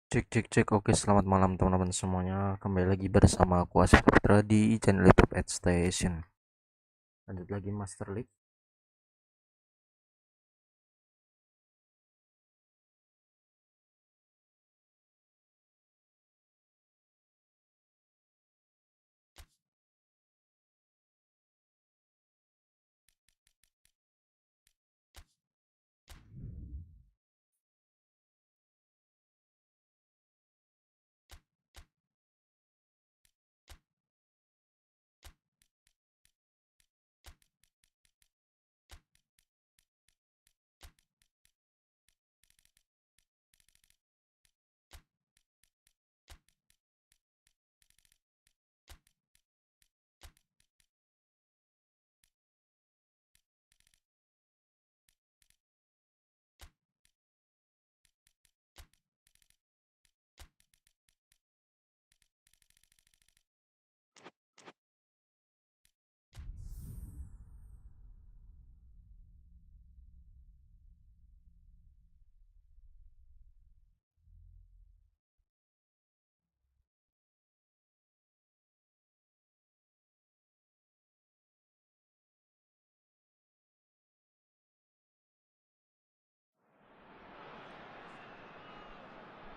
Cek cek cek. Oke, selamat malam teman-teman semuanya. Kembali lagi bersama aku Asif Putra di channel YouTube at Station. Lanjut lagi Master League.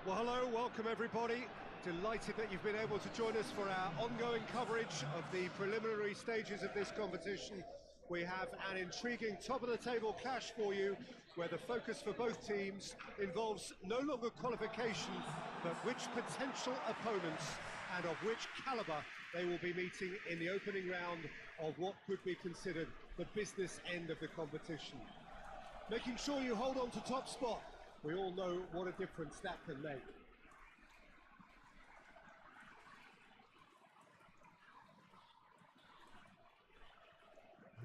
Well, hello, welcome everybody. Delighted that you've been able to join us for our ongoing coverage of the preliminary stages of this competition. We have an intriguing top-of-the-table clash for you, where the focus for both teams involves no longer qualification, but which potential opponents and of which calibre they will be meeting in the opening round of what could be considered the business end of the competition. Making sure you hold on to top spot. We all know what a difference that can make.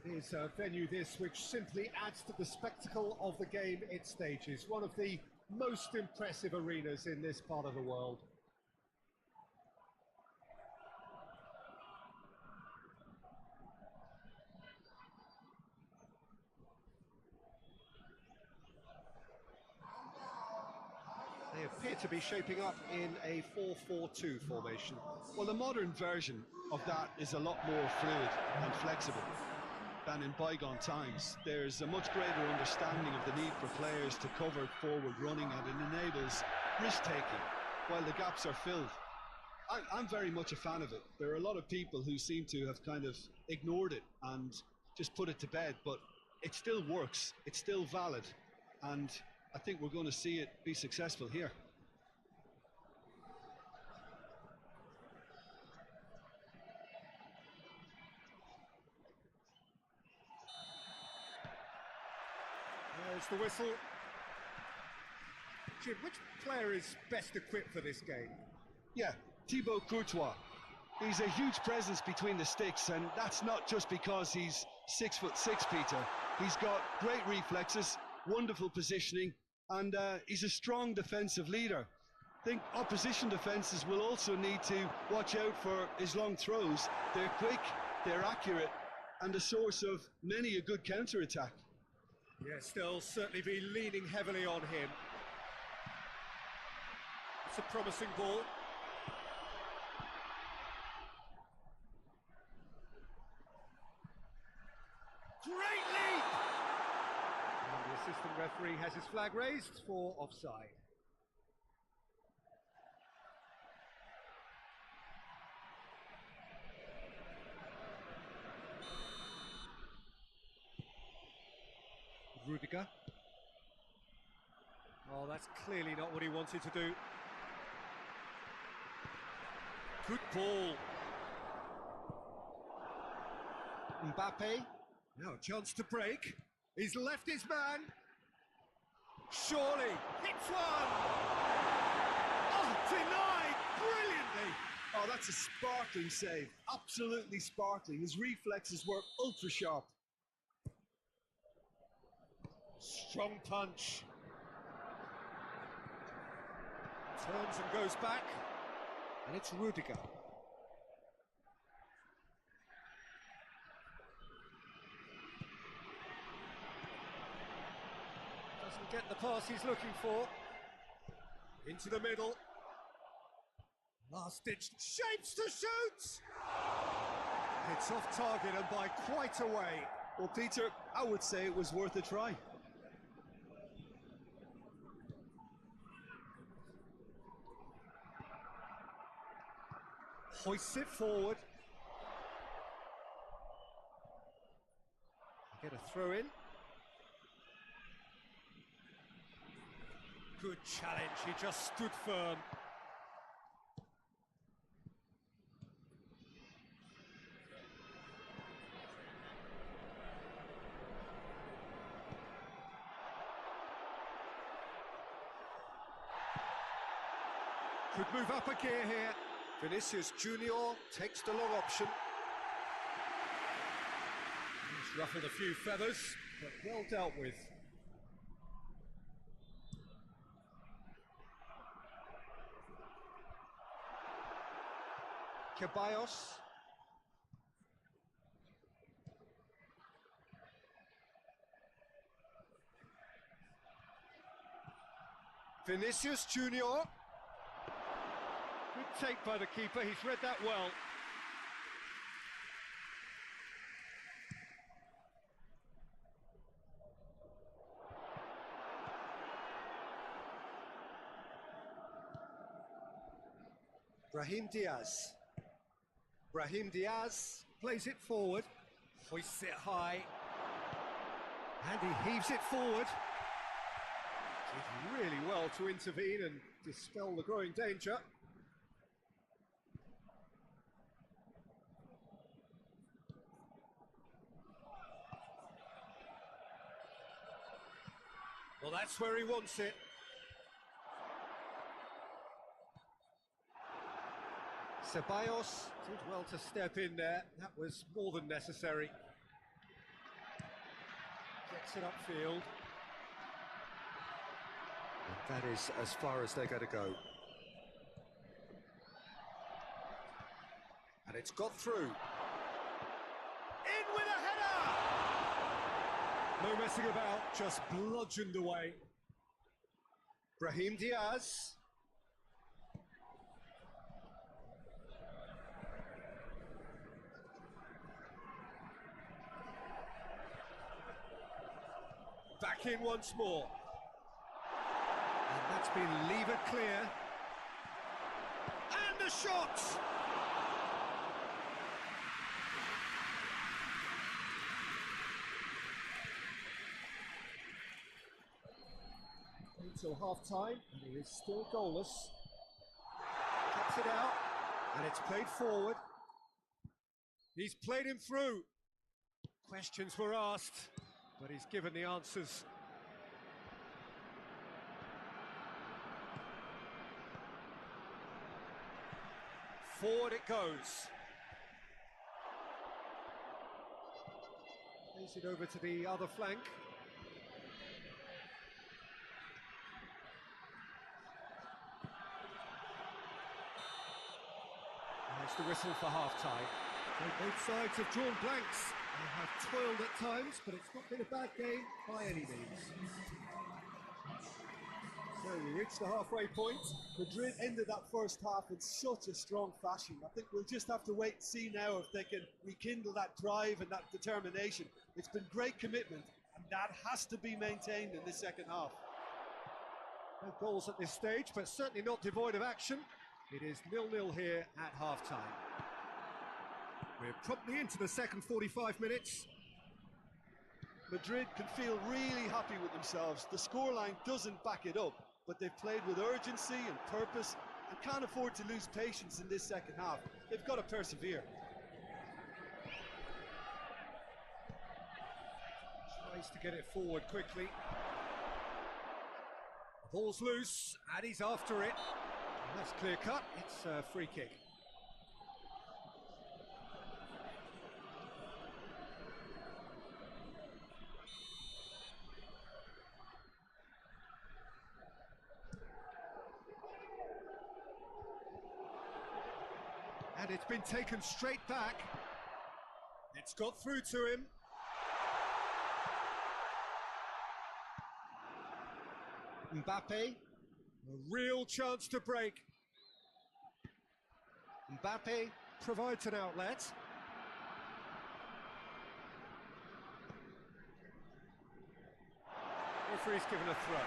It is a venue this which simply adds to the spectacle of the game it stages. One of the most impressive arenas in this part of the world. They appear to be shaping up in a 4-4-2 formation. Well, the modern version of that is a lot more fluid and flexible than in bygone times. There's a much greater understanding of the need for players to cover forward running, and it enables risk-taking while the gaps are filled. I'm very much a fan of it. There are a lot of people who seem to have kind of ignored it and just put it to bed, but it still works, it's still valid, and I think we're going to see it be successful here. There's the whistle. Jim, which player is best equipped for this game? Yeah, Thibaut Courtois. He's a huge presence between the sticks, and that's not just because he's 6'6", Peter. He's got great reflexes, wonderful positioning, and he's a strong defensive leader. I think opposition defences will also need to watch out for his long throws. They're quick, they're accurate, and a source of many a good counter-attack. Yes, they'll certainly be leaning heavily on him. It's a promising ball. Great leap! And the assistant referee has his flag raised for offside. Rudiger. Oh, that's clearly not what he wanted to do. Good ball. Mbappe. Now a chance to break. He's left his man. Surely hits one. Oh, denied brilliantly. Oh, that's a sparkling save. Absolutely sparkling. His reflexes were ultra sharp. Strong punch. Turns and goes back. And it's Rudiger. Doesn't get the pass he's looking for. Into the middle. Last-ditch shapes to shoot! It's off target and by quite a way. Well, Peter, I would say it was worth a try. Hoists it forward. Get a throw in. Good challenge, he just stood firm. Could move up a gear here. Vinicius Junior takes the long option. He's ruffled a few feathers, but well dealt with. Ceballos. Vinicius Junior. Good take by the keeper, he's read that well. Brahim Diaz. Brahim Diaz plays it forward, hoists it high, and he heaves it forward. Did really well to intervene and dispel the growing danger. Well, that's where he wants it. Ceballos did well to step in there. That was more than necessary. Gets it upfield. And that is as far as they're going to go. And it's got through. In with a header! No messing about, just bludgeoned away. Brahim Diaz. Back in once more. And that's been levered clear. And a shot! Until half-time, and he is still goalless. Cuts it out, and it's played forward. He's played him through. Questions were asked, but he's given the answers. Forward it goes. Plays it over to the other flank. There's the whistle for half-time. So both sides have drawn blanks. They have toiled at times, but it's not been a bad game by any means. So we reached the halfway point. Madrid ended that first half in such a strong fashion. I think we'll just have to wait and see now if they can rekindle that drive and that determination. It's been great commitment, and that has to be maintained in this second half. No goals at this stage, but certainly not devoid of action. It is 0-0 here at half-time. We're promptly into the second 45 minutes. Madrid can feel really happy with themselves. The scoreline doesn't back it up, but they've played with urgency and purpose and can't afford to lose patience in this second half. They've got to persevere. Tries to get it forward quickly. The ball's loose, and he's after it. And that's clear cut, it's a free kick. And it's been taken straight back. It's got through to him. Mbappe, a real chance to break. Mbappe provides an outlet. Referee's given a throw.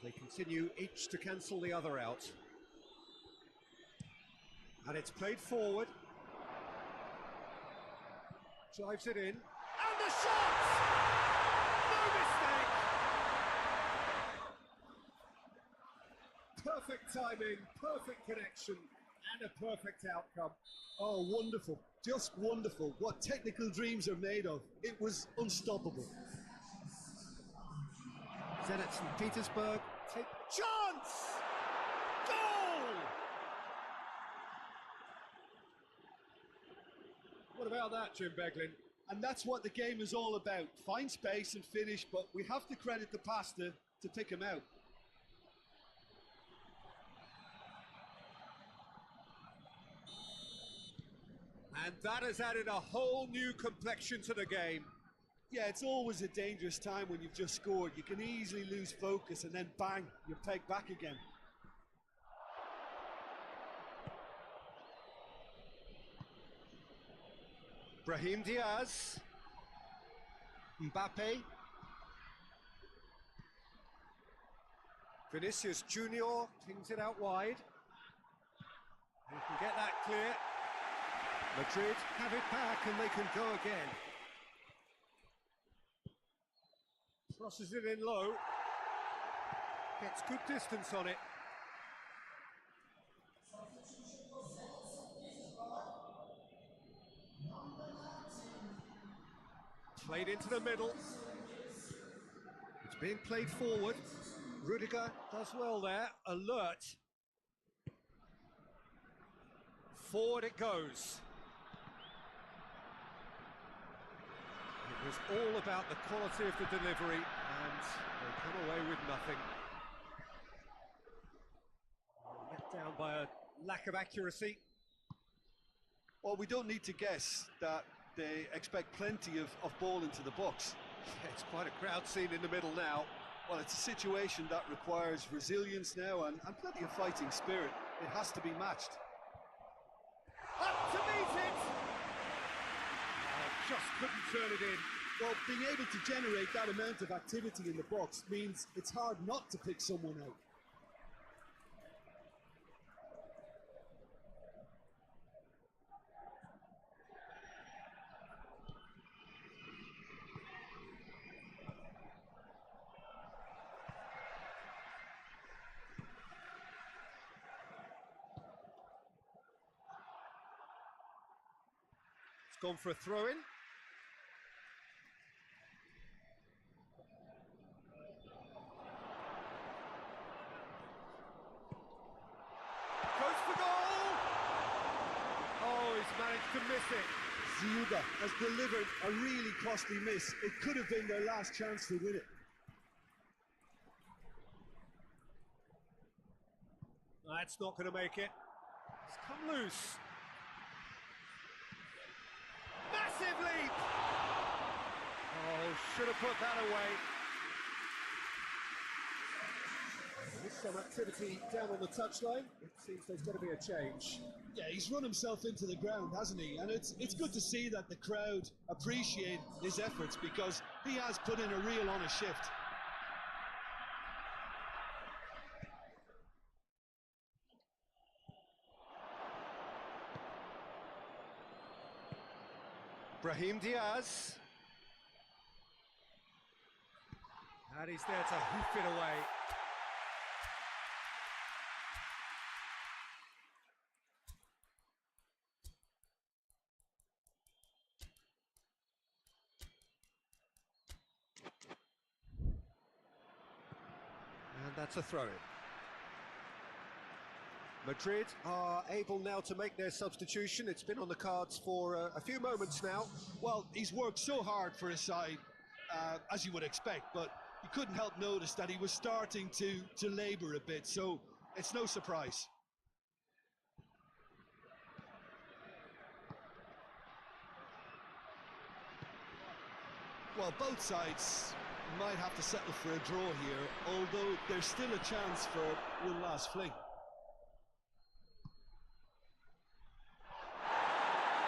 They continue each to cancel the other out. And it's played forward. Drives it in. And the shot! No mistake! Perfect timing, perfect connection, and a perfect outcome. Oh, wonderful. Just wonderful. What technical dreams are made of. It was unstoppable. Zenit St. Petersburg take chance! Goal! What about that, Jim Beglin? And that's what the game is all about. Find space and finish, but we have to credit the passer to pick him out. And that has added a whole new complexion to the game. Yeah, it's always a dangerous time when you've just scored. You can easily lose focus and then bang, you're pegged back again. Brahim Diaz. Mbappe. Vinicius Junior pings it out wide. He can get that clear. Madrid have it back and they can go again. Crosses it in low. Gets good distance on it. Played into the middle. It's being played forward. Rudiger does well there. Alert. Forward it goes. It was all about the quality of the delivery, and they come away with nothing. Let down by a lack of accuracy. Well, we don't need to guess that they expect plenty of ball into the box. It's quite a crowd scene in the middle now. Well, it's a situation that requires resilience now and plenty of fighting spirit. It has to be matched. Up to meet it! Just couldn't turn it in. Well, being able to generate that amount of activity in the box means it's hard not to pick someone out. It's gone for a throw-in. Goes for goal! Oh, he's managed to miss it. Ziuda has delivered a really costly miss. It could have been their last chance to win it. That's not going to make it. It's come loose. Massive leap! Oh, should have put that away. There's some activity down on the touchline. It seems there's got to be a change. Yeah, he's run himself into the ground, hasn't he? And it's good to see that the crowd appreciate his efforts because he has put in a real honest shift. Brahim Diaz. And he's there to hoof it away. And that's a throw-in. Madrid are able now to make their substitution. It's been on the cards for a few moments now. Well, he's worked so hard for his side, as you would expect, but you couldn't help notice that he was starting to labour a bit, so it's no surprise. Well, both sides might have to settle for a draw here, although there's still a chance for one last fling.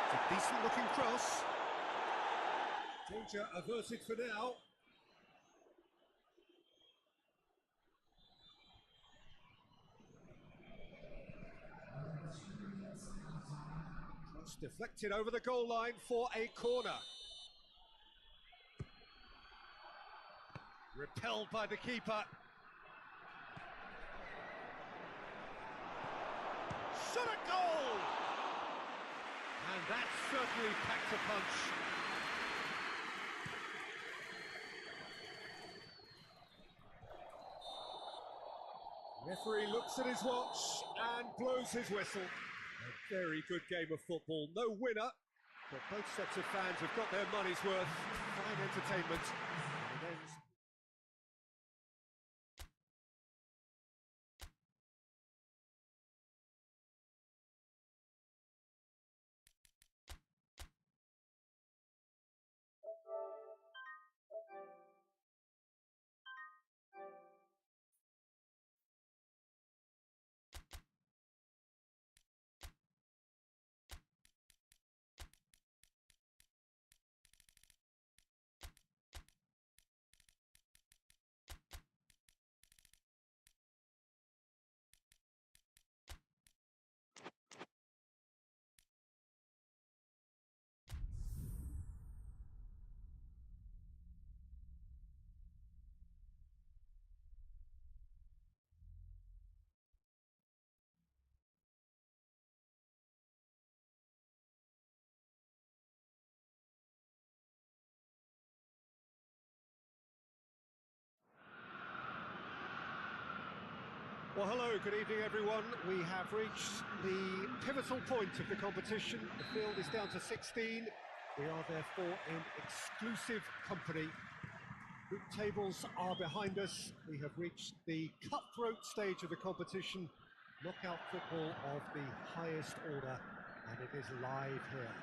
It's a decent looking cross. Danger averted for now. Cross deflected over the goal line for a corner. Repelled by the keeper. Shot a goal! And that certainly packed a punch. Referee looks at his watch and blows his whistle. A very good game of football. No winner, but both sets of fans have got their money's worth. Fine entertainment. And it ends. Well, hello, good evening everyone. We have reached the pivotal point of the competition. The field is down to 16. We are therefore in exclusive company. Group tables are behind us. We have reached the cutthroat stage of the competition. Knockout football of the highest order, and it is live here.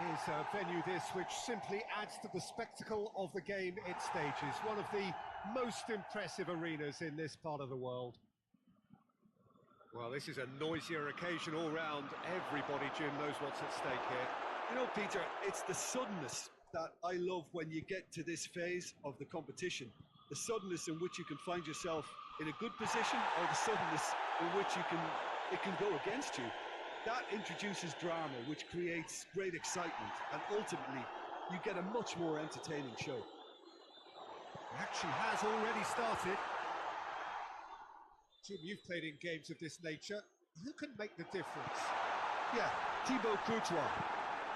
It is a venue this which simply adds to the spectacle of the game it stages. One of the most impressive arenas in this part of the world. Well, this is a noisier occasion all round. Everybody, Jim, knows what's at stake here. You know, Peter, it's the suddenness that I love when you get to this phase of the competition. The suddenness in which you can find yourself in a good position, or the suddenness in which it can go against you. That introduces drama, which creates great excitement, and ultimately you get a much more entertaining show. The action has already started. Jim, you've played in games of this nature. Who can make the difference? Yeah, Thibaut Courtois.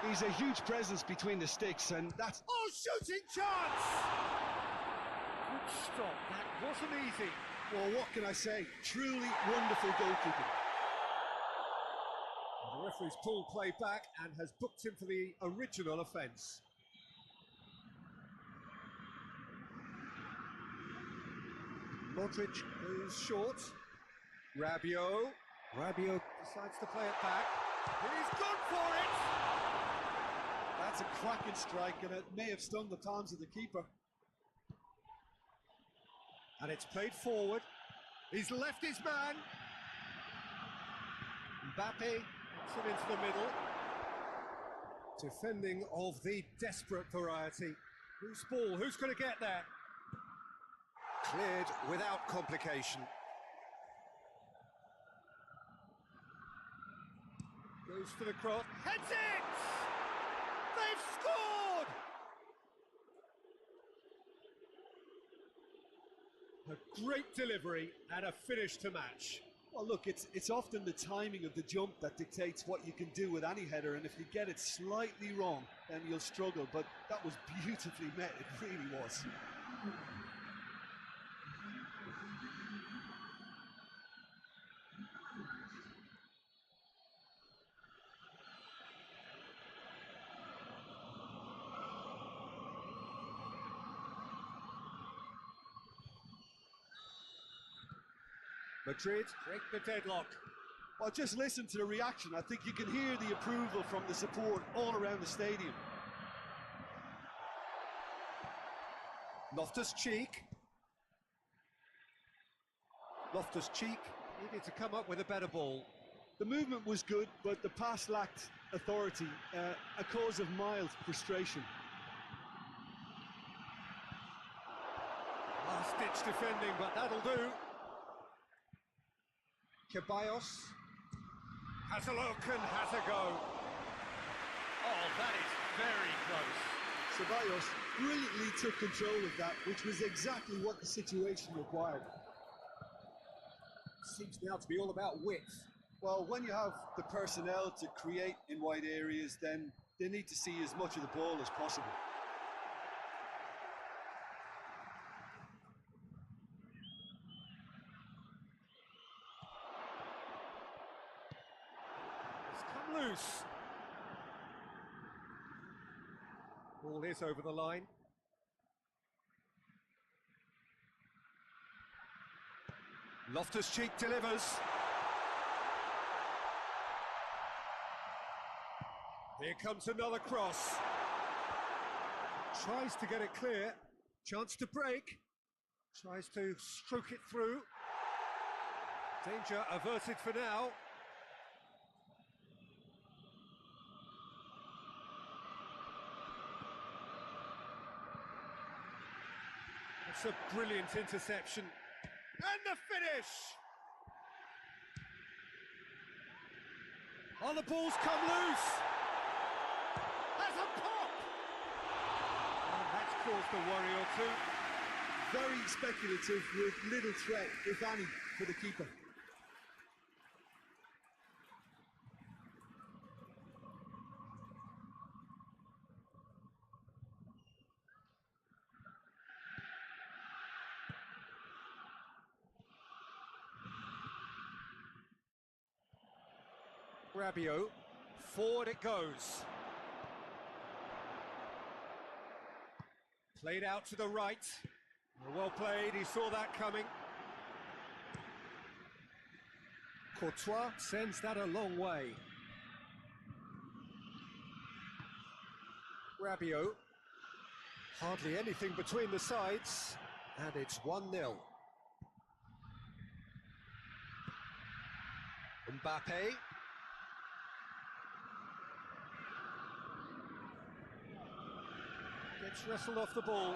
He's a huge presence between the sticks, and that's... Oh, shooting chance! Good stop, that wasn't easy. Well, what can I say? Truly wonderful goalkeeping. The referee's pulled play back and has booked him for the original offence. Modric goes short. Rabiot decides to play it back. He's gone for it! That's a cracking strike, and it may have stung the palms of the keeper. And it's played forward. He's left his man. Mbappe gets it into the middle. Defending of the desperate variety. Who's ball? Who's going to get there? Cleared without complication. Goes for the cross. Heads it! They've scored! A great delivery and a finish to match. Well, look, it's often the timing of the jump that dictates what you can do with any header, and if you get it slightly wrong, then you'll struggle, but that was beautifully met, it really was. Madrid break the deadlock. Well, just listen to the reaction. I think you can hear the approval from the support all around the stadium. Loftus-Cheek. Loftus-Cheek needed to come up with a better ball. The movement was good, but the pass lacked authority, a cause of mild frustration. Last-ditch defending, but that'll do. Ceballos has a look and has a go. Oh, that is very close. Ceballos brilliantly took control of that, which was exactly what the situation required. Seems now to be all about width. Well, when you have the personnel to create in wide areas, then they need to see as much of the ball as possible. It's come loose. Ball is over the line. Loftus-Cheek delivers. Here comes another cross. Tries to get it clear. Chance to break. Tries to stroke it through. Danger averted for now. It's a brilliant interception. And the finish! Oh, the ball's come loose! Has a pop! And that's caused a worry or two. Very speculative with little threat, if any, for the keeper. Rabiot, forward it goes. Played out to the right. Well played, he saw that coming. Courtois sends that a long way. Rabiot, hardly anything between the sides, and it's 1-0. Mbappe. Gets wrestled off the ball.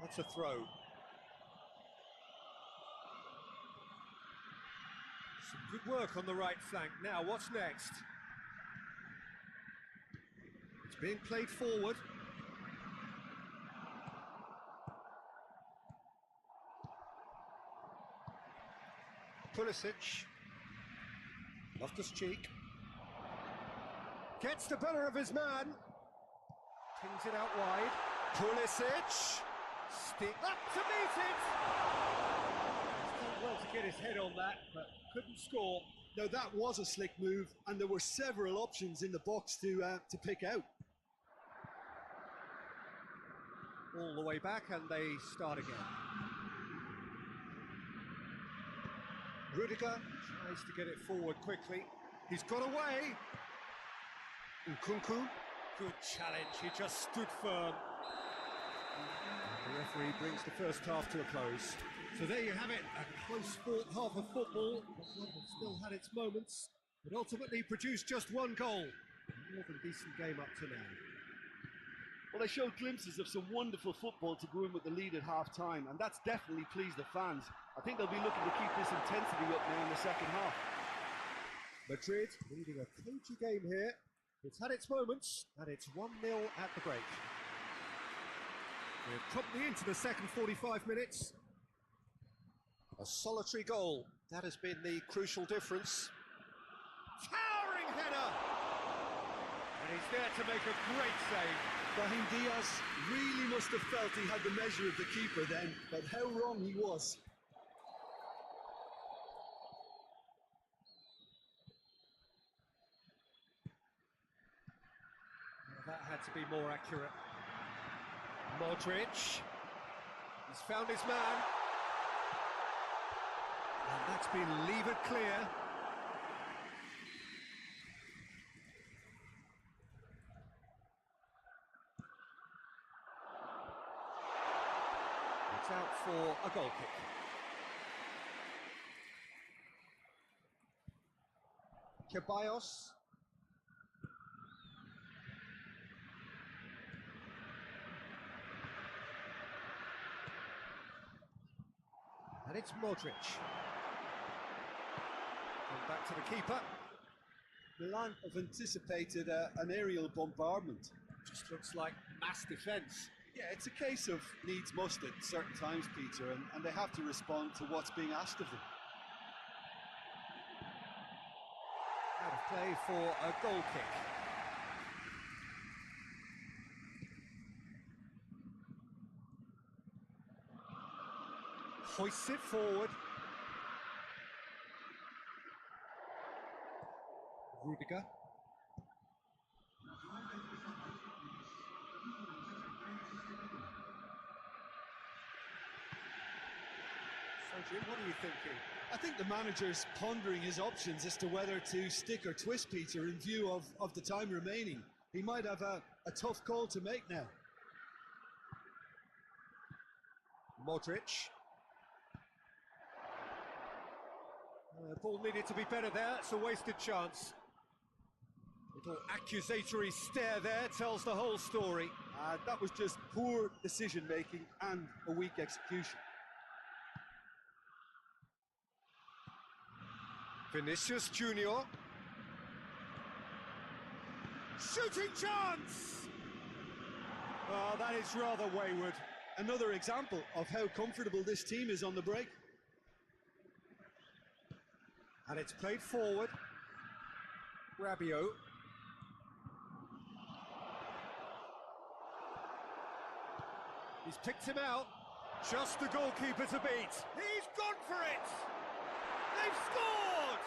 That's a throw. Some good work on the right flank. Now, what's next? It's being played forward. Pulisic. Loftus-Cheek. Gets the better of his man. Pings it out wide. Pulisic. Stick up to meet it. He's done well to get his head on that, but couldn't score. Now that was a slick move, and there were several options in the box to pick out. All the way back, and they start again. Rudiger tries to get it forward quickly. He's got away. Nkunku. Good challenge. He just stood firm. The referee brings the first half to a close. So there you have it. A close fought half of football. But one that still had its moments, but ultimately produced just one goal. A more than decent game up to now. Well, they showed glimpses of some wonderful football to go in with the lead at half-time, and that's definitely pleased the fans. I think they'll be looking to keep this intensity up now in the second half. Madrid leading a cagey game here. It's had its moments, and it's 1-0 at the break. We're promptly into the second 45 minutes. A solitary goal. That has been the crucial difference. Towering header! And he's there to make a great save. Brahim Diaz really must have felt he had the measure of the keeper then, but how wrong he was. that had to be more accurate. Modric. He's found his man. And that's been levered clear. It's out for a goal kick. Ceballos. And it's Modric. And back to the keeper. Milan have anticipated an aerial bombardment. Just looks like mass defence. Yeah, it's a case of needs must at certain times, Peter, and they have to respond to what's being asked of them. Out of play for a goal kick. Hoists it forward. Rudiger. So Jim, what are you thinking? I think the manager's pondering his options as to whether to stick or twist Peter in view of the time remaining. He might have a tough call to make now. Modric. The ball needed to be better there, it's a wasted chance. Little accusatory stare there tells the whole story. That was just poor decision making and a weak execution. Vinicius Junior. Shooting chance! Well, that is rather wayward. Another example of how comfortable this team is on the break. And it's played forward. Rabiot. He's picked him out. Just the goalkeeper to beat. He's gone for it! They've scored!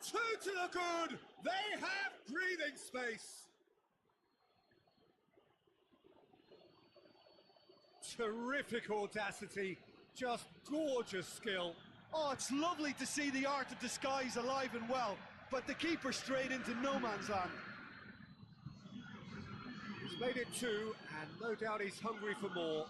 Two to the good! They have breathing space! Terrific audacity, just gorgeous skill. Oh, it's lovely to see the art of disguise alive and well, but the keeper straight into no man's land. He's made it two, and no doubt he's hungry for more.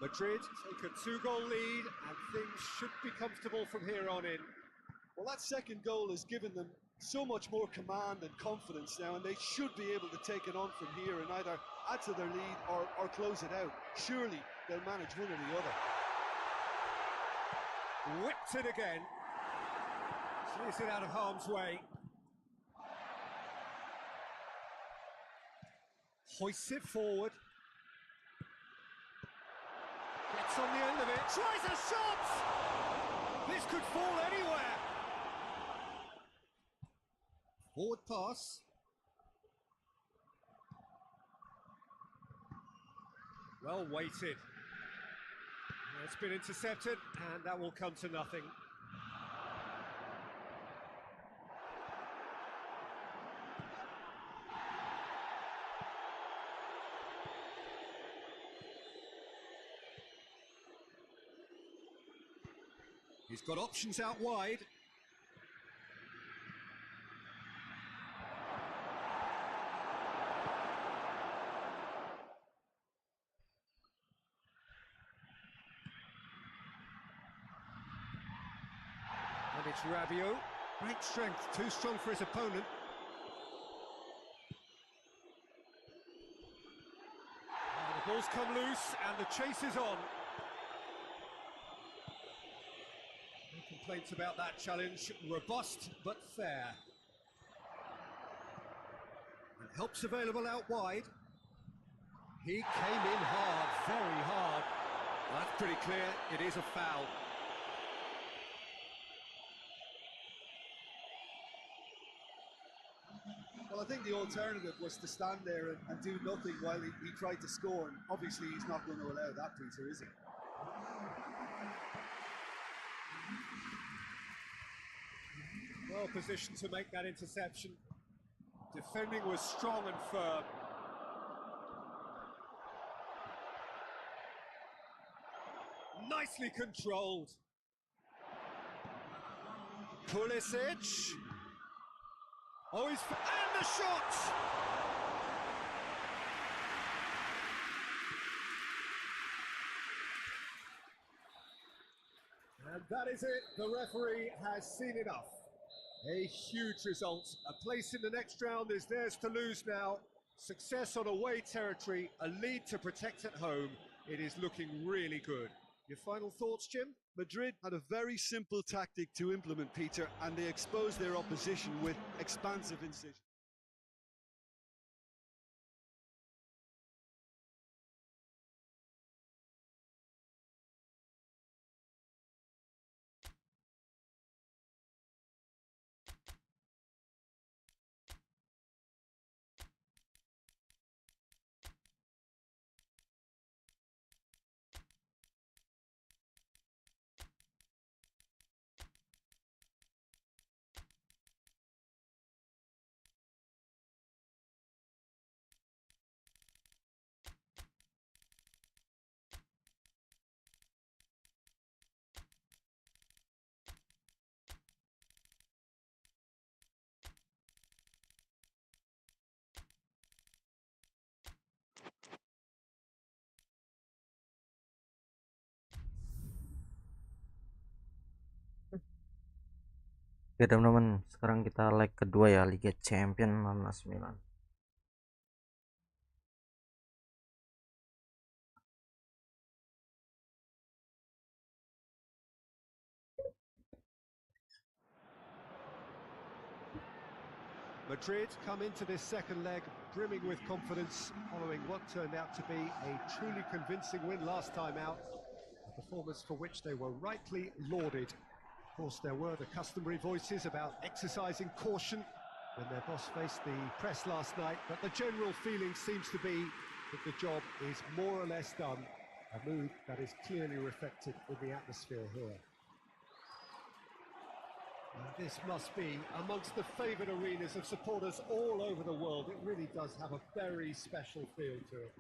Madrid take a two-goal lead, and things should be comfortable from here on in. Well, that second goal has given them so much more command and confidence now, and they should be able to take it on from here and either add to their lead or close it out. Surely they'll manage one or the other. Whipped it again. Clears it out of harm's way. Hoists it forward. Gets on the end of it. Tries a shot! This could fall anywhere. Forward pass. Well weighted. It's been intercepted, and that will come to nothing. He's got options out wide. And it's Rabiot. Great strength, too strong for his opponent. And the ball's come loose, and the chase is on. No complaints about that challenge. Robust, but fair. And help's available out wide. He came in hard, very hard. That's pretty clear, it is a foul. Well, I think the alternative was to stand there and do nothing while he tried to score. And obviously, he's not going to allow that, Peter, is he? Well positioned to make that interception. Defending was strong and firm. Nicely controlled. Pulisic. Oh, and the shot! And that is it. The referee has seen enough. A huge result. A place in the next round is theirs to lose now. Success on away territory, a lead to protect at home. It is looking really good. Your final thoughts, Jim? Madrid had a very simple tactic to implement, Peter, and they exposed their opposition with expansive incision. Oke teman-teman, sekarang kita leg kedua ya, Liga Champion lawan AC Milan. Madrid come into this second leg brimming with confidence following what turned out to be a truly convincing win last time out, a performance for which they were rightly lauded. Of course, there were the customary voices about exercising caution when their boss faced the press last night, but the general feeling seems to be that the job is more or less done, a mood that is clearly reflected in the atmosphere here. This must be amongst the favoured arenas of supporters all over the world. It really does have a very special feel to it.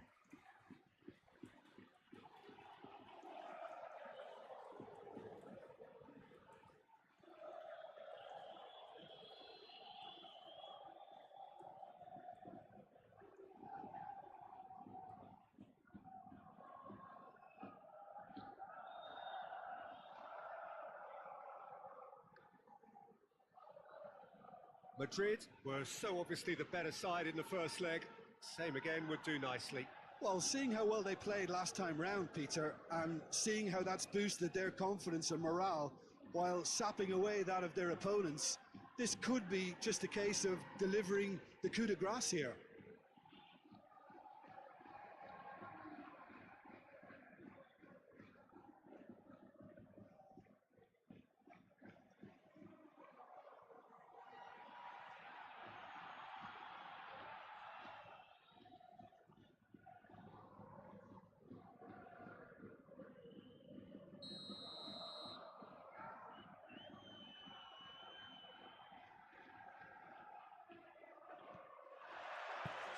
Madrid were so obviously the better side in the first leg. Same again would do nicely. Well, seeing how well they played last time round, Peter, and seeing how that's boosted their confidence and morale while sapping away that of their opponents, this could be just a case of delivering the coup de grace here.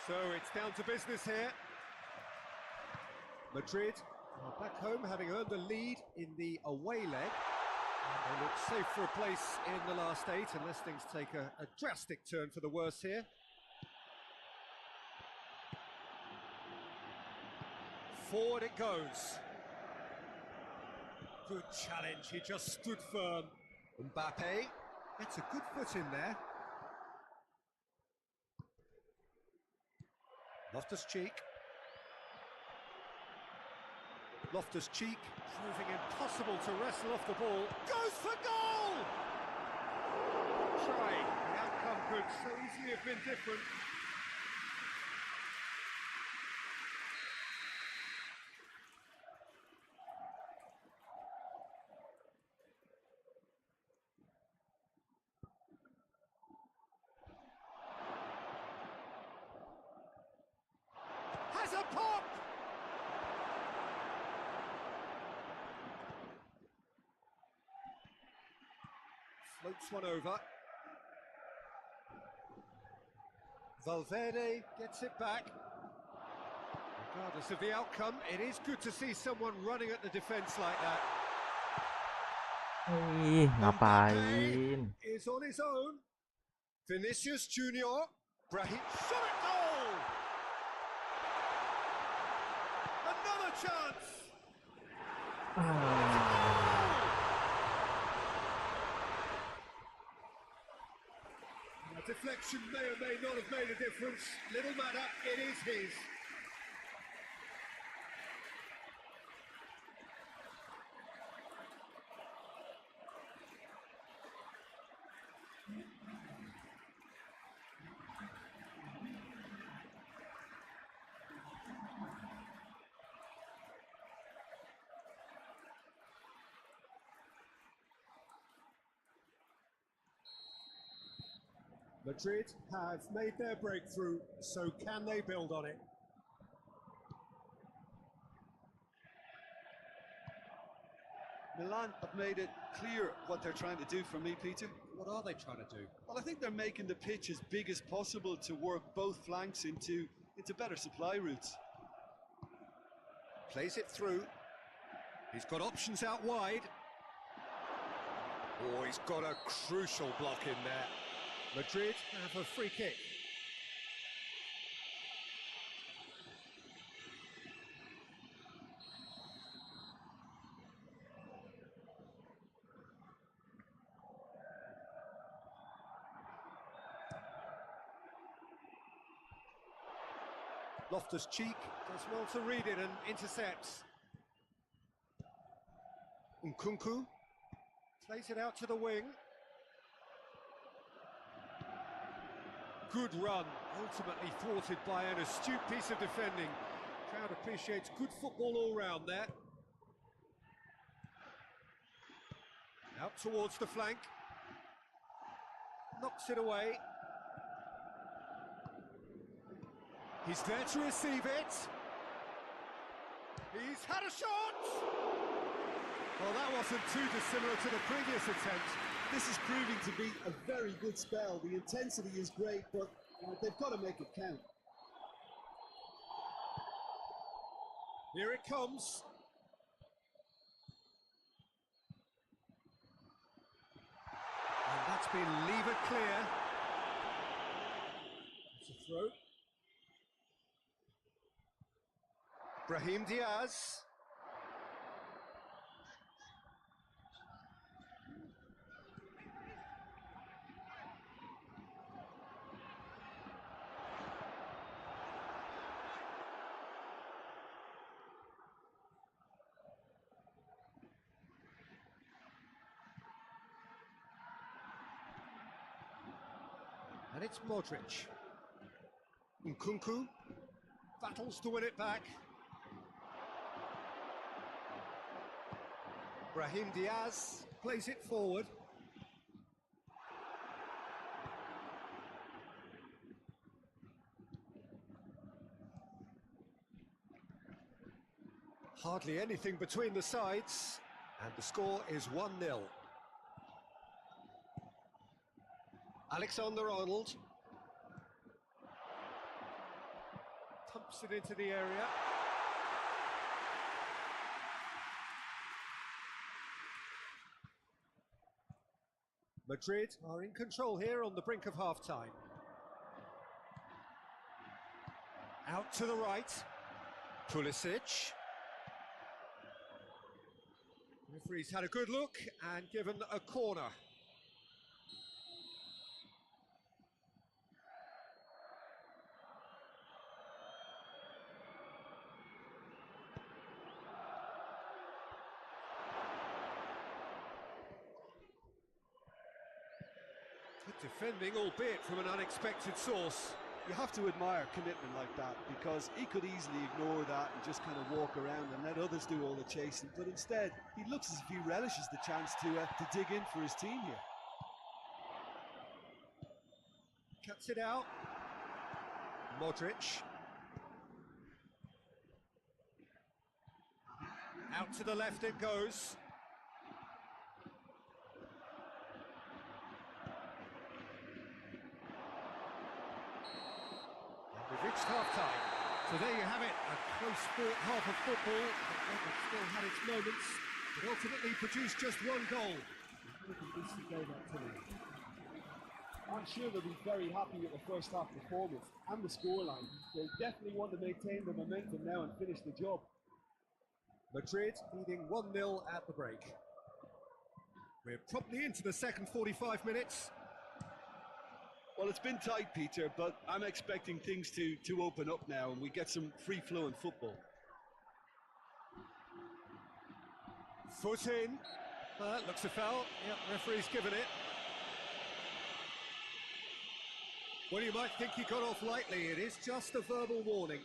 So it's down to business here. Madrid are back home having earned the lead in the away leg. They look safe for a place in the last 8 unless things take a drastic turn for the worse here. Forward it goes. Good challenge, he just stood firm. Mbappe gets a good foot in there. Loftus-Cheek. Loftus-Cheek proving impossible to wrestle off the ball. Goes for goal! Try. The outcome could so easily have been different. There's a pop! Floats one over. Valverde gets it back. Regardless of the outcome, it is good to see someone running at the defence like that. Ngapain? Is on his own. Vinicius Junior. Brahim. Shot it goal! Another chance! A deflection may or may not have made a difference. Little matter, it is his. Madrid have made their breakthrough, so can they build on it? Milan have made it clear what they're trying to do for me, Peter. What are they trying to do? Well, I think they're making the pitch as big as possible to work both flanks into better supply routes. Plays it through. He's got options out wide. Oh, he's got a crucial block in there. Madrid have a free kick. Loftus-Cheek does well to read it and intercepts. Nkunku plays it out to the wing. Good run, ultimately thwarted by an astute piece of defending. Crowd appreciates good football all round there. Out towards the flank. Knocks it away. He's there to receive it. He's had a shot! Well, that wasn't too dissimilar to the previous attempt. This is proving to be a very good spell. The intensity is great, but they've got to make it count. Here it comes. And that's been levered clear. It's a throw. Brahim Diaz. And it's Modric. Nkunku battles to win it back. Brahim Diaz plays it forward. Hardly anything between the sides, and the score is 1-0. Alexander-Arnold pumps it into the area. Madrid are in control here on the brink of half-time. Out to the right. Pulisic. Referee's had a good look and given a corner. Defending, albeit from an unexpected source. You have to admire commitment like that, because he could easily ignore that and just kind of walk around and let others do all the chasing, but instead he looks as if he relishes the chance to dig in for his team here. Cuts it out. Modric. Out to the left it goes. We've reached half-time. So there you have it, a close-fought half of football, but it still had its moments, but ultimately produced just one goal. I'm sure they'll be very happy with the first half performance and the scoreline. They'll definitely want to maintain the momentum now and finish the job. Madrid leading 1-0 at the break. We're promptly into the second 45 minutes. Well, it's been tight, Peter, but I'm expecting things to open up now and we get some free-flowing football. Foot in. Looks a foul. Yep, referee's given it. Well, you might think he got off lightly. It is just a verbal warning.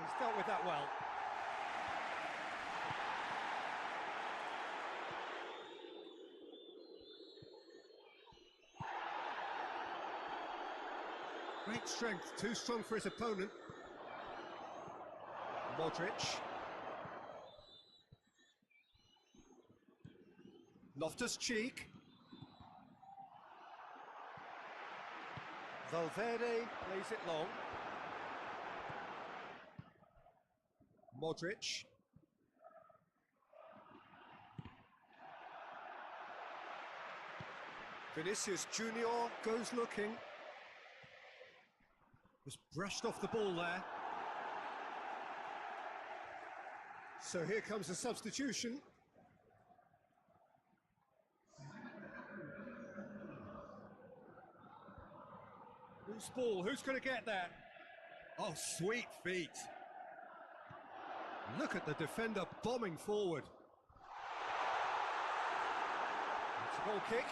He's dealt with that well. Great strength, too strong for his opponent. Modric. Loftus-Cheek. Valverde plays it long. Modric. Vinicius Junior goes looking. Just brushed off the ball there. So here comes a substitution. Loose ball, who's going to get that? Oh, sweet feet. Look at the defender bombing forward. It's a goal kick.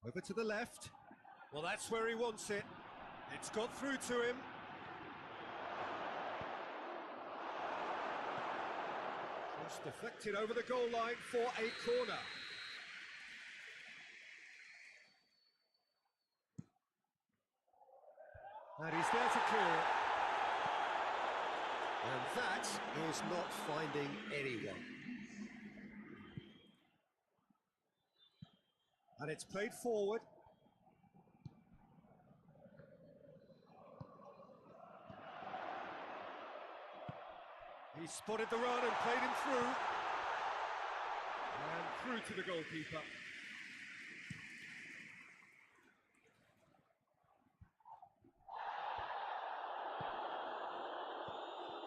Over to the left. Well, that's where he wants it. It's got through to him. Just deflected over the goal line for a corner. And he's there to clear it. And that is not finding anyone. And it's played forward. He spotted the run and played him through. And through to the goalkeeper.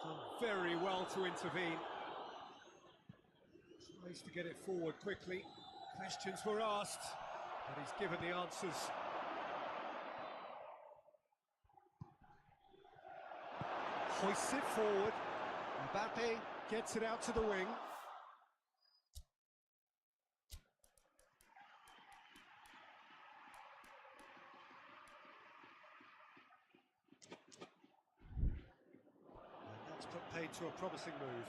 Done very well to intervene. Tries to get it forward quickly. Questions were asked, but he's given the answers. Hoists it forward. Mbappe gets it out to the wing. And that's put paid to a promising move.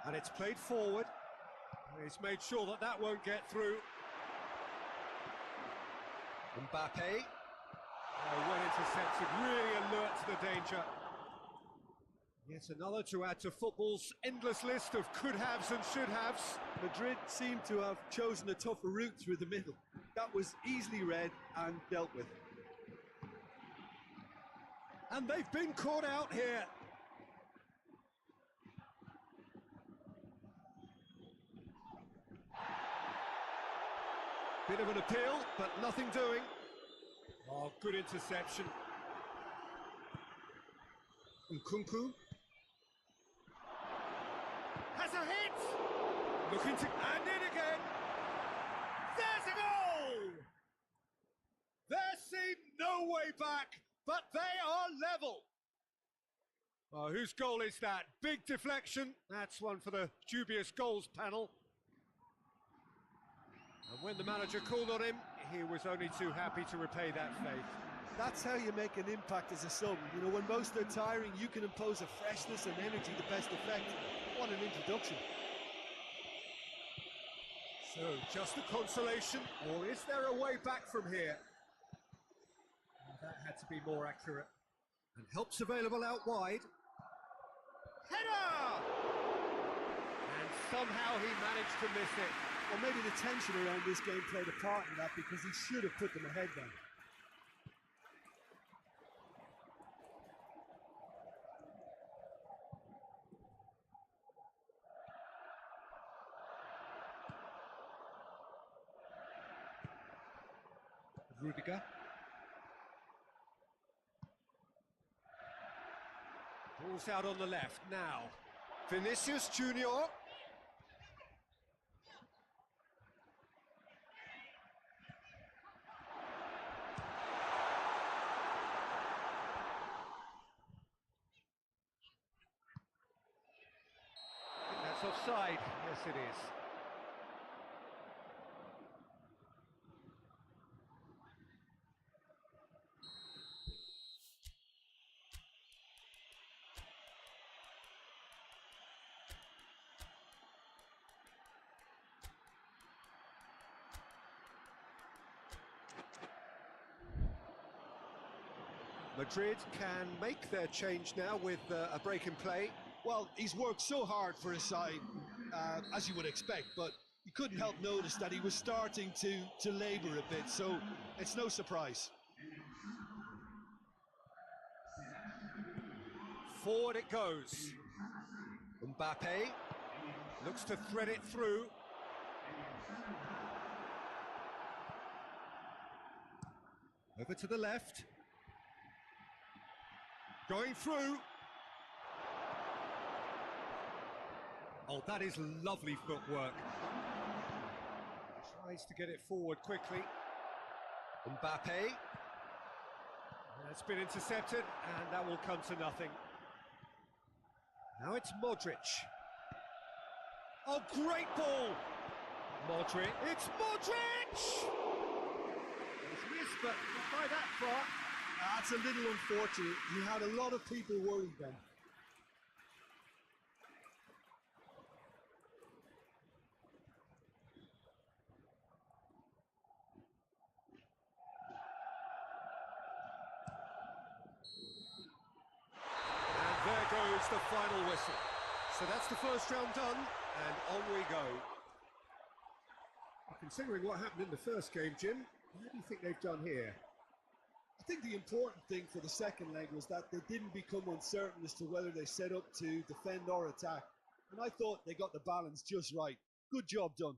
And it's played forward. He's made sure that that won't get through. Mbappe. Well intercepted, really alert to the danger. Yet another to add to football's endless list of could-haves and should-haves. Madrid seem to have chosen a tougher route through the middle. That was easily read and dealt with. And they've been caught out here. Bit of an appeal, but nothing doing. Oh, good interception. Nkunku. Has a hit! Looking to... and in again! There's a goal! There seemed no way way back, but they are level. Oh, whose goal is that? Big deflection. That's one for the dubious goals panel. And when the manager called on him, he was only too happy to repay that faith. That's how you make an impact as a sub. You know, when most are tiring, you can impose a freshness and energy to best effect. What an introduction. So, just a consolation, or is there a way back from here? That had to be more accurate. And help's available out wide. Header! And somehow he managed to miss it. Well, maybe the tension around this game played a part in that, because he should have put them ahead then. Rudiger. Ball's out on the left now. Vinicius Junior. That's offside. Yes, it is. Madrid can make their change now with a break in play. Well, he's worked so hard for his side, as you would expect, but you couldn't help notice that he was starting to labour a bit, so it's no surprise. Forward it goes. Mbappe looks to thread it through. Over to the left. Going through. Oh, that is lovely footwork. Tries to get it forward quickly. Mbappe. That's been intercepted, and that will come to nothing. Now it's Modric. Oh, great ball! Modric. It's Modric! It's missed, but not by that far. That's a little unfortunate. He had a lot of people worried then. And there goes the final whistle. So that's the first round done, and on we go. Considering what happened in the first game, Jim, what do you think they've done here? I think the important thing for the second leg was that they didn't become uncertain as to whether they set up to defend or attack. And I thought they got the balance just right. Good job done.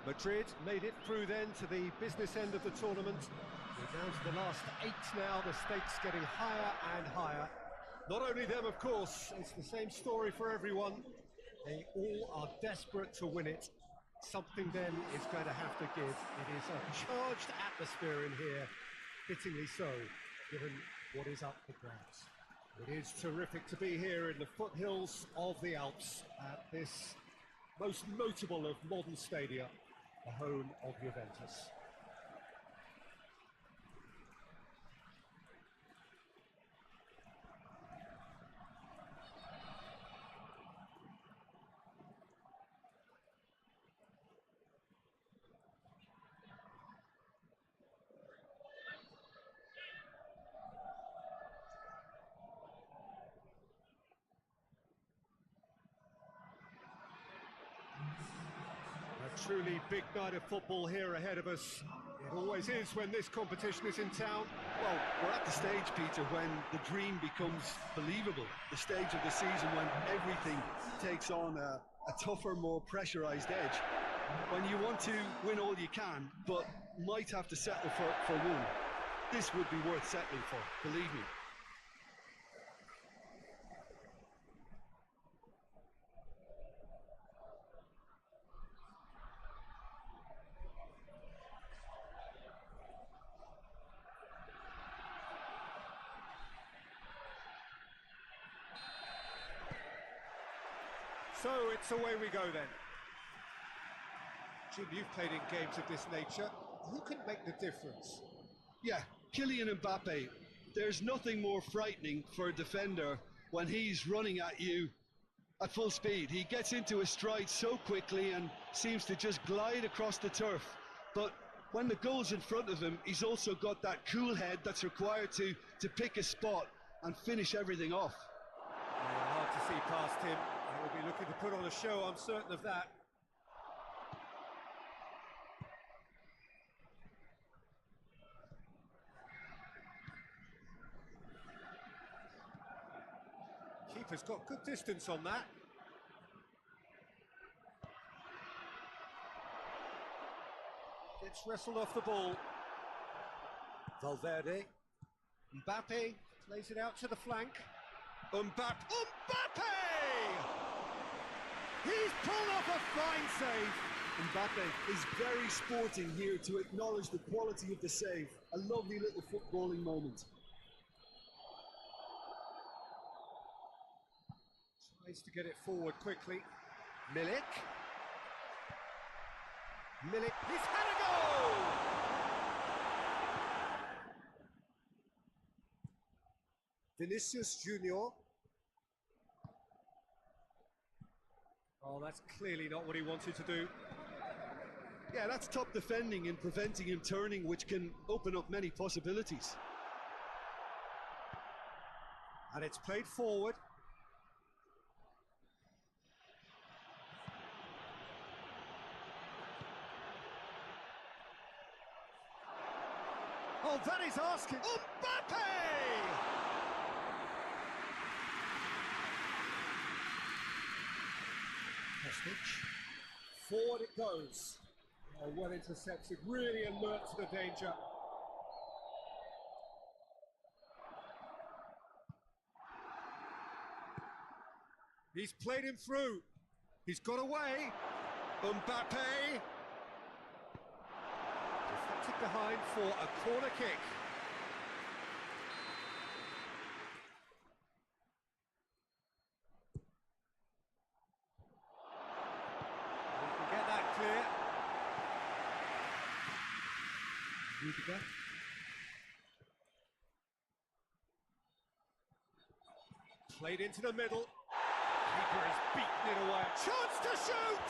Madrid made it through then to the business end of the tournament. We're down to the last 8 now, the stakes getting higher and higher. Not only them, of course, it's the same story for everyone. They all are desperate to win it. Something then is going to have to give. It is a charged atmosphere in here, fittingly so, given what is up for grabs. It is terrific to be here in the foothills of the Alps at this most notable of modern stadia, the home of Juventus. A truly big night of football here ahead of us. It always is when this competition is in town. Well, we're at the stage, Peter, when the dream becomes believable. The stage of the season when everything takes on a tougher, more pressurised edge. When you want to win all you can, but might have to settle for one. This would be worth settling for, believe me. So it's away we go then. Jim, you've played in games of this nature. Who can make the difference? Yeah, Kylian Mbappe. There's nothing more frightening for a defender when he's running at you at full speed. He gets into his stride so quickly and seems to just glide across the turf. But when the goal's in front of him, he's also got that cool head that's required to pick a spot and finish everything off. Yeah, hard to see past him. He'll be looking to put on a show, I'm certain of that. Keeper's got good distance on that. Gets wrestled off the ball. Valverde. Mbappe plays it out to the flank. Mbappe! He's pulled off a fine save. Mbappe is very sporting here to acknowledge the quality of the save. A lovely little footballing moment. Tries to get it forward quickly. Milik. He's had a goal! Vinicius Junior. Oh, that's clearly not what he wanted to do. Yeah, that's top defending and preventing him turning, which can open up many possibilities. And it's played forward. Oh, that is asking. Mbappe! Forward it goes. Oh, well intercepted, really alert to the danger. He's played him through. He's got away. Mbappe. Deflected behind for a corner kick. Clear. Rudiger. Played into the middle. Keeper has beaten it away. Chance to shoot!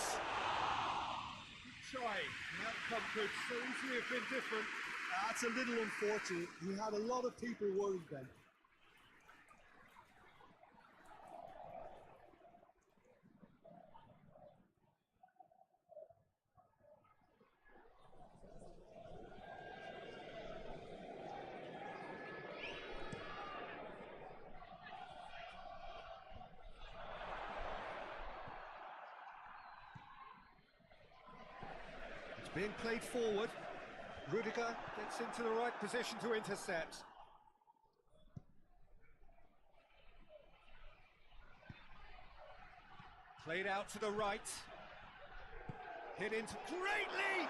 Good try. The outcome could so easily have been different. That's a little unfortunate. He had a lot of people worried then. being played forward. Rudiger gets into the right position to intercept. Played out to the right. Hit into great leap!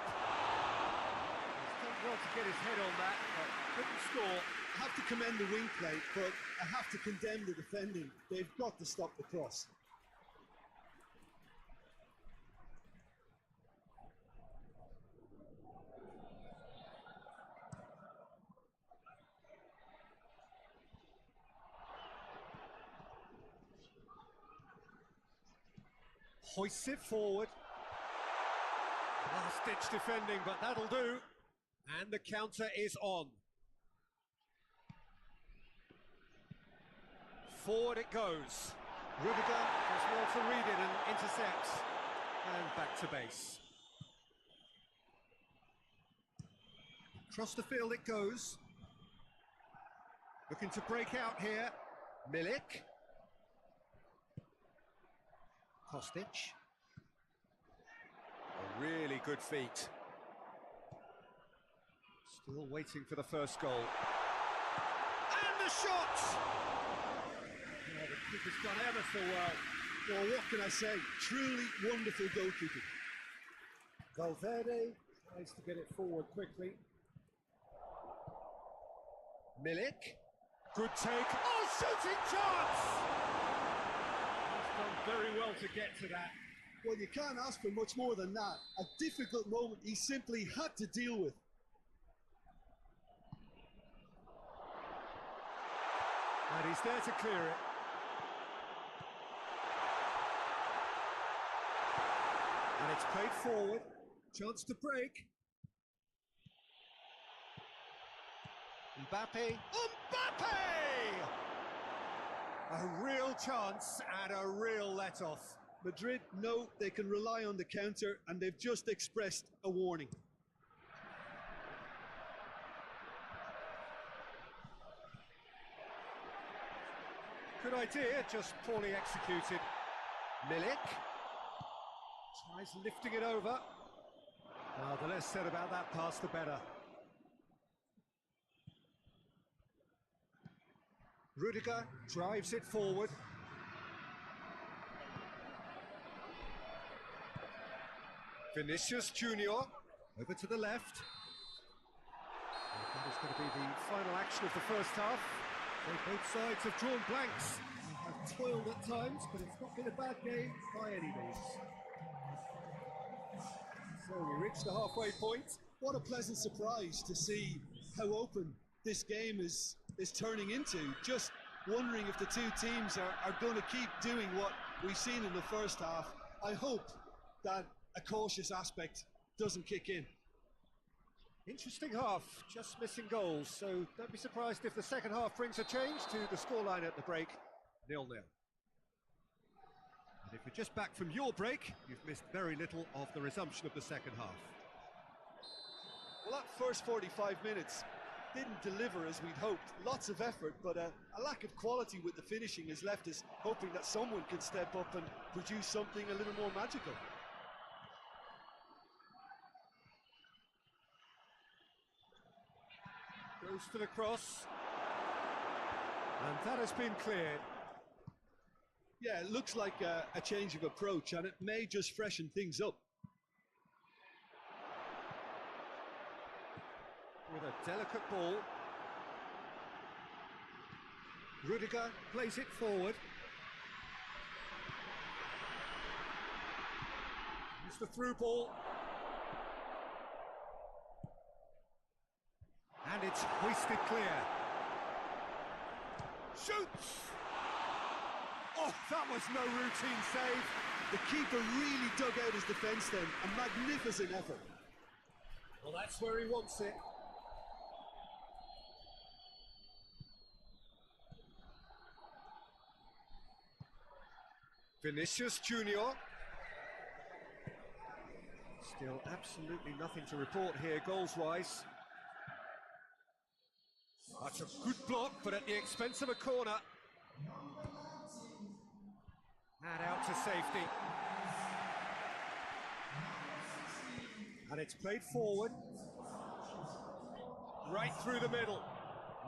He's done well to get his head on that, but couldn't score. I have to commend the wing play, but I have to condemn the defending. They've got to stop the cross. Hoists it forward. Last-ditch defending, but that'll do. And the counter is on. Forward it goes. Rudiger does well to read it and intercepts. And back to base. Across the field it goes. Looking to break out here. Milik. Kostic. A really good feat. Still waiting for the first goal. And the shot! Yeah, the keeper's done ever so well. Well, what can I say? Truly wonderful goalkeeping. Valverde tries to get it forward quickly. Milik. Good take. Oh, shooting chance! He's done very well to get to that. Well, you can't ask for much more than that. A difficult moment he simply had to deal with. And he's there to clear it. And it's played forward. Chance to break. Mbappe. Mbappe! A real chance and a real let-off. Madrid know they can rely on the counter, and they've just expressed a warning. Good idea, just poorly executed. Milik tries lifting it over. The less said about that pass, the better. Rudiger drives it forward. Vinicius Junior over to the left. And that is going to be the final action of the first half. So both sides have drawn blanks. They have toiled at times, but it's not been a bad game by any means. So we reach the halfway point. What a pleasant surprise to see how open this game is turning into. Just wondering if the two teams are going to keep doing what we've seen in the first half. I hope that a cautious aspect doesn't kick in. Interesting half, just missing goals, so don't be surprised if the second half brings a change to the scoreline at the break, 0-0. And if you're just back from your break, you've missed very little of the resumption of the second half. Well, that first 45 minutes didn't deliver as we'd hoped. Lots of effort, but a lack of quality with the finishing has left us hoping that someone can step up and produce something a little more magical. Goes to the cross. And that has been cleared. Yeah, it looks like a change of approach, and it may just freshen things up. With a delicate ball. Rudiger plays it forward. It's the through ball. And it's hoisted clear. Shoots! Oh, that was no routine save. The keeper really dug out his defence then. A magnificent effort. Well, that's where he wants it. Vinicius Junior. Still absolutely nothing to report here goals-wise. That's a good block, but at the expense of a corner. And out to safety. And it's played forward. Right through the middle.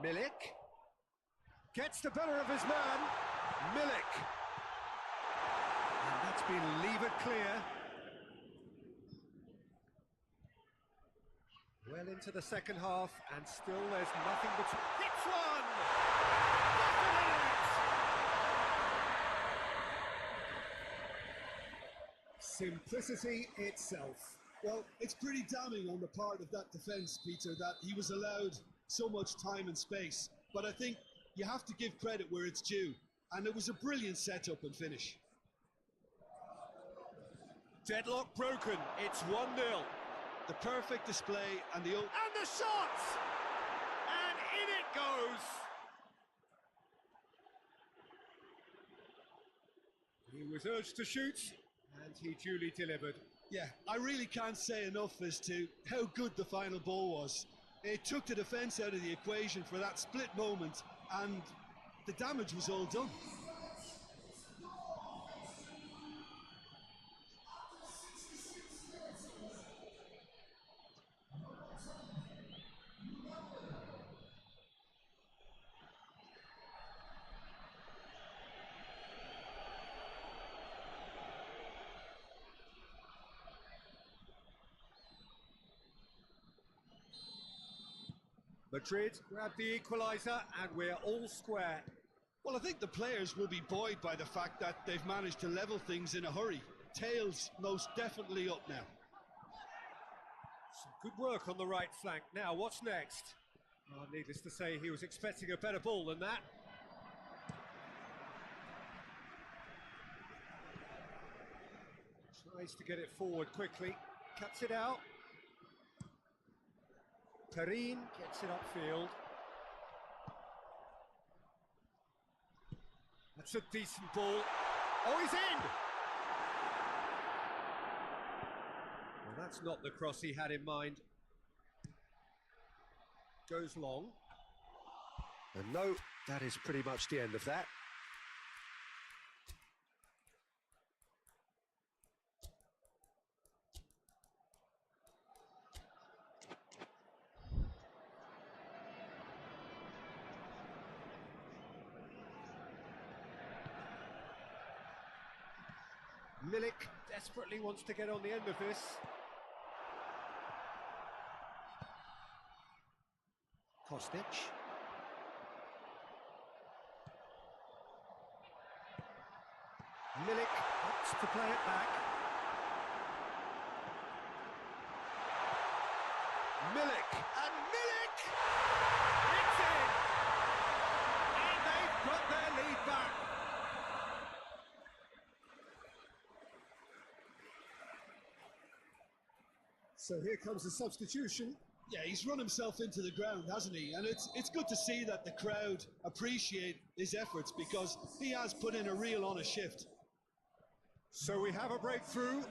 Milik. Gets the better of his man. Milik. And that's been levered clear. Well into the second half, and still there's nothing between. Hits one! Simplicity itself. Well, it's pretty damning on the part of that defence, Peter, that he was allowed so much time and space. But I think you have to give credit where it's due. And it was a brilliant setup and finish. Deadlock broken. It's 1-0. The perfect display and the... And the shot! And in it goes! He was urged to shoot, and he duly delivered. Yeah, I really can't say enough as to how good the final ball was. It took the defence out of the equation for that split moment, and the damage was all done. Madrid grabbed the equaliser, and we're all square. Well, I think the players will be buoyed by the fact that they've managed to level things in a hurry. Tails most definitely up now. Some good work on the right flank. Now, what's next? Well, needless to say, he was expecting a better ball than that. Tries to get it forward quickly. Cuts it out. Perin gets it upfield. That's a decent ball. Oh, he's in! Well, that's not the cross he had in mind. Goes long. And no, that is pretty much the end of that. Milik desperately wants to get on the end of this. Kostic. Milik opts to play it back. Milik, and Milik! It's in! And they've got their lead back. So here comes the substitution. Yeah, he's run himself into the ground, hasn't he? And it's good to see that the crowd appreciate his efforts because he has put in a real honest shift. So we have a breakthrough.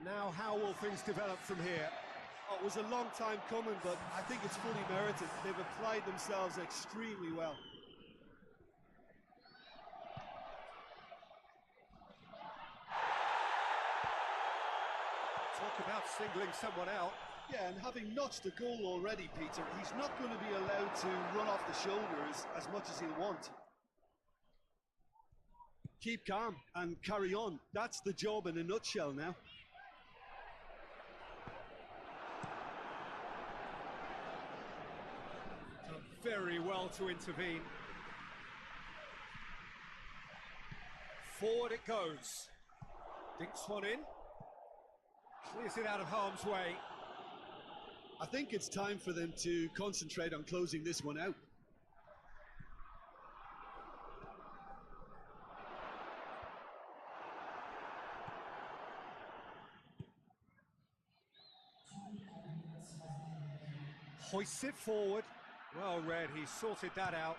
Now how will things develop from here? Oh, it was a long time coming, but I think it's fully merited. They've applied themselves extremely well. Talk about singling someone out. Yeah, and having notched the goal already, Peter, he's not going to be allowed to run off the shoulders as much as he'll want. Keep calm and carry on. That's the job in a nutshell now. Done very well to intervene. Forward it goes. Dinks one in. Clears it out of harm's way. I think it's time for them to concentrate on closing this one out. Hoists it forward. Well read, he sorted that out.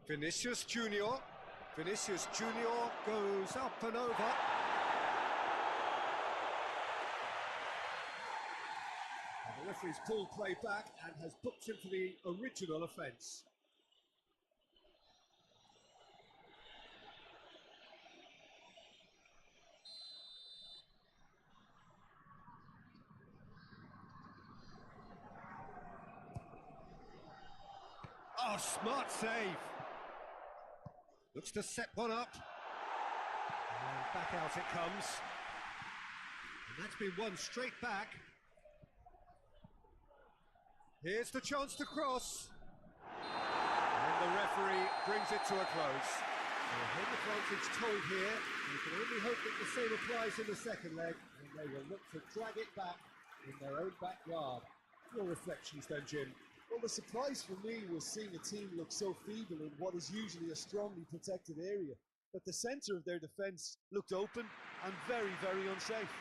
Vinicius Junior. Vinicius Junior goes up and over. And the referee's pulled play back and has booked him for the original offence. Oh, smart save. Looks to set one up. And back out it comes. And that's been won straight back. Here's the chance to cross. And the referee brings it to a close. Home advantage told here. You can only hope that the same applies in the second leg, and they will look to drag it back in their own backyard. Your reflections then, Jim? Well, the surprise for me was seeing a team look so feeble in what is usually a strongly protected area. That the centre of their defence looked open and very, very unsafe.